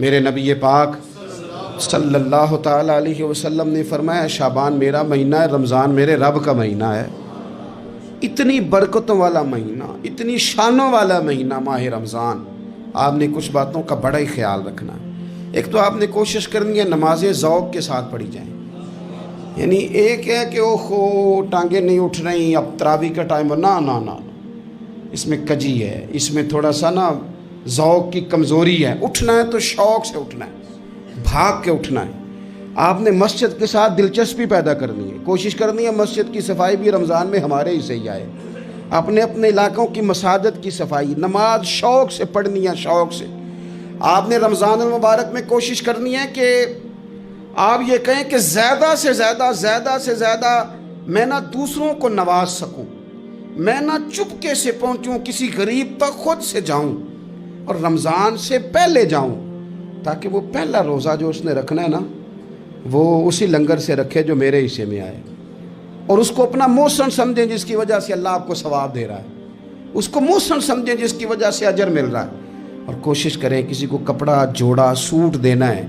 میرے نبی پاک صلی اللہ تعالیٰ علیہ وسلم نے فرمایا شعبان میرا مہینہ ہے، رمضان میرے رب کا مہینہ ہے۔ اتنی برکتوں والا مہینہ، اتنی شانوں والا مہینہ ماہ رمضان، آپ نے کچھ باتوں کا بڑا ہی خیال رکھنا ہے۔ ایک تو آپ نے کوشش کرنی ہے نمازیں ذوق کے ساتھ پڑھی جائیں، یعنی ایک ہے کہ ٹانگیں نہیں اٹھ رہی، اب تراویح کا ٹائم ہو، نہ اس میں کجی ہے، اس میں تھوڑا سا ذوق کی کمزوری ہے۔ اٹھنا ہے تو شوق سے اٹھنا ہے، بھاگ کے اٹھنا ہے۔ آپ نے مسجد کے ساتھ دلچسپی پیدا کرنی ہے، کوشش کرنی ہے مسجد کی صفائی بھی رمضان میں ہمارے ہی سے ہی آئے۔ اپنے علاقوں کی مساجد کی صفائی، نماز شوق سے پڑھنی ہے، شوق سے۔ آپ نے رمضان المبارک میں کوشش کرنی ہے کہ آپ یہ کہیں کہ زیادہ سے زیادہ میں نہ دوسروں کو نواز سکوں، میں نہ چپکے سے پہنچوں کسی غریب تک، خود سے جاؤں اور رمضان سے پہلے جاؤں، تاکہ وہ پہلا روزہ جو اس نے رکھنا ہے نا، وہ اسی لنگر سے رکھے جو میرے حصے میں آئے، اور اس کو اپنا موسم سمجھیں جس کی وجہ سے اللہ آپ کو ثواب دے رہا ہے، اس کو موسم سمجھیں جس کی وجہ سے اجر مل رہا ہے۔ اور کوشش کریں کسی کو کپڑا جوڑا سوٹ دینا ہے،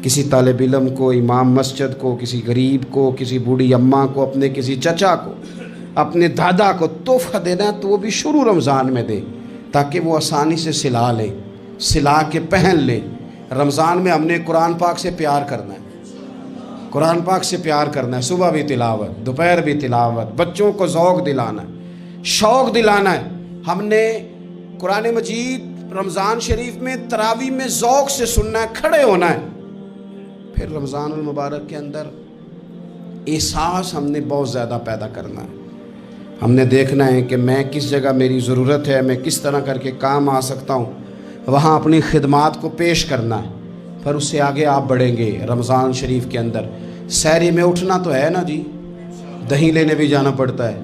کسی طالب علم کو، امام مسجد کو، کسی غریب کو، کسی بوڑھی اماں کو، اپنے کسی چچا کو، اپنے دادا کو تحفہ دینا ہے تو وہ بھی شروع رمضان میں دے، تاکہ وہ آسانی سے سلا لے، سلا کے پہن لے۔ رمضان میں ہم نے قرآن پاک سے پیار کرنا ہے، قرآن پاک سے پیار کرنا ہے، صبح بھی تلاوت، دوپہر بھی تلاوت، بچوں کو ذوق دلانا ہے، شوق دلانا ہے۔ ہم نے قرآن مجید رمضان شریف میں تراویح میں ذوق سے سننا ہے، کھڑے ہونا ہے۔ پھر رمضان المبارک کے اندر احساس ہم نے بہت زیادہ پیدا کرنا ہے۔ ہم نے دیکھنا ہے کہ میں کس جگہ میری ضرورت ہے، میں کس طرح کر کے کام آ سکتا ہوں، وہاں اپنی خدمات کو پیش کرنا ہے۔ پھر اس سے آگے آپ بڑھیں گے۔ رمضان شریف کے اندر سحری میں اٹھنا تو ہے نا جی، دہی لینے بھی جانا پڑتا ہے،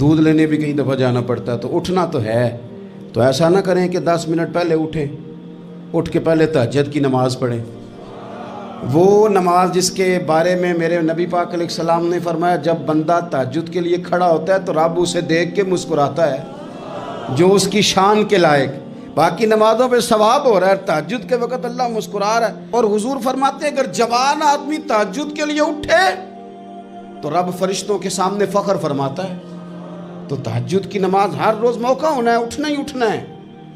دودھ لینے بھی کئی دفعہ جانا پڑتا ہے، تو اٹھنا تو ہے۔ تو ایسا نہ کریں کہ 10 منٹ پہلے اٹھیں، اٹھ کے پہلے تہجد کی نماز پڑھیں، وہ نماز جس کے بارے میں میرے نبی پاک علیہ السلام نے فرمایا جب بندہ تہجد کے لیے کھڑا ہوتا ہے تو رب اسے دیکھ کے مسکراتا ہے، جو اس کی شان کے لائق۔ باقی نمازوں پہ ثواب ہو رہا ہے، تہجد کے وقت اللہ مسکرا رہا ہے۔ اور حضور فرماتے ہیں اگر جوان آدمی تہجد کے لیے اٹھے تو رب فرشتوں کے سامنے فخر فرماتا ہے۔ تو تہجد کی نماز ہر روز موقع ہونا ہے، اٹھنا ہے۔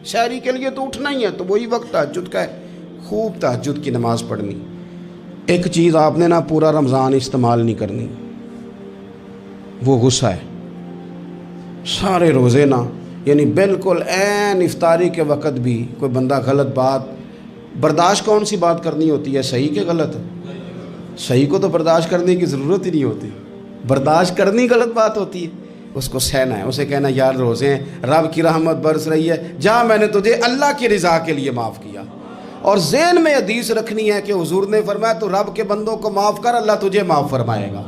سحری کے لیے تو اٹھنا ہی ہے، تو وہی وقت تہجد کا ہے، خوب تہجد کی نماز پڑھنی۔ ایک چیز آپ نے پورا رمضان استعمال نہیں کرنی، وہ غصہ ہے۔ سارے روزے یعنی بالکل عین افطاری کے وقت بھی کوئی بندہ غلط بات، برداشت کون سی بات کرنی ہوتی ہے، صحیح کہ غلط؟ صحیح کو تو برداشت کرنے کی ضرورت ہی نہیں ہوتی، برداشت کرنی غلط بات ہوتی ہے، اس کو سہنا ہے، اسے کہنا یار روزے ہیں، رب کی رحمت برس رہی ہے، جا میں نے تجھے اللہ کی رضا کے لیے معاف کیا۔ اور ذہن میں حدیث رکھنی ہے کہ حضور نے فرمایا تو رب کے بندوں کو معاف کر، اللہ تجھے معاف فرمائے گا۔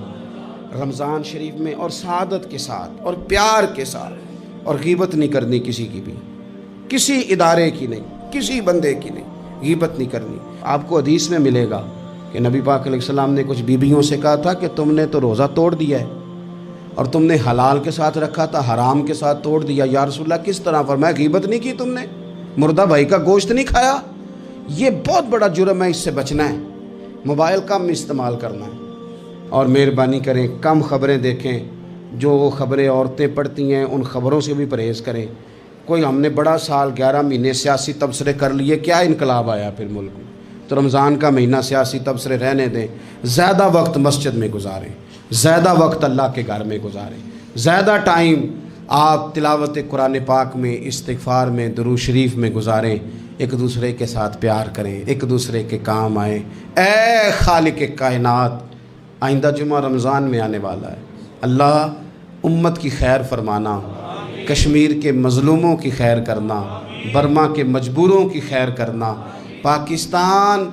رمضان شریف میں اور سعادت کے ساتھ اور پیار کے ساتھ، اور غیبت نہیں کرنی کسی کی بھی، کسی ادارے کی نہیں، کسی بندے کی نہیں، غیبت نہیں کرنی۔ آپ کو حدیث میں ملے گا کہ نبی پاک علیہ السلام نے کچھ بیویوں سے کہا تھا کہ تم نے تو روزہ توڑ دیا ہے، اور تم نے حلال کے ساتھ رکھا تھا، حرام کے ساتھ توڑ دیا۔ یا رسول اللہ کس طرح؟ فرمایا غیبت نہیں کی تم نے، مردہ بھائی کا گوشت نہیں کھایا، یہ بہت بڑا جرم ہے، اس سے بچنا ہے۔ موبائل کم استعمال کرنا ہے، اور مہربانی کریں کم خبریں دیکھیں، جو خبریں عورتیں پڑھتی ہیں ان خبروں سے بھی پرہیز کریں۔ کوئی ہم نے بڑا سال 11 مہینے سیاسی تبصرے کر لیے، کیا انقلاب آیا پھر ملک میں؟ تو رمضان کا مہینہ سیاسی تبصرے رہنے دیں، زیادہ وقت مسجد میں گزاریں، زیادہ وقت اللہ کے گھر میں گزاریں، زیادہ ٹائم آپ تلاوت قرآن پاک میں، استغفار میں، درود شریف میں گزاریں، ایک دوسرے کے ساتھ پیار کریں، ایک دوسرے کے کام آئیں۔ اے خالق کائنات، آئندہ جمعہ رمضان میں آنے والا ہے، اللہ امت کی خیر فرمانا، کشمیر کے مظلوموں کی خیر کرنا، برما کے مجبوروں کی خیر کرنا۔ پاکستان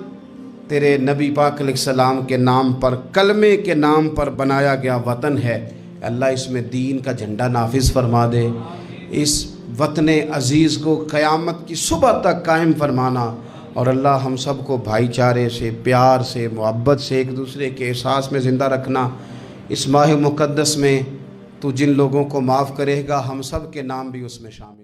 تیرے نبی پاک علیہ السلام کے نام پر، کلمے کے نام پر بنایا گیا وطن ہے، اللہ اس میں دین کا جھنڈا نافذ فرما دے، اس وطن عزیز کو قیامت کی صبح تک قائم فرمانا، اور اللہ ہم سب کو بھائی چارے سے، پیار سے، محبت سے، ایک دوسرے کے احساس میں زندہ رکھنا۔ اس ماہ مقدس میں تو جن لوگوں کو معاف کرے گا ہم سب کے نام بھی اس میں شامل۔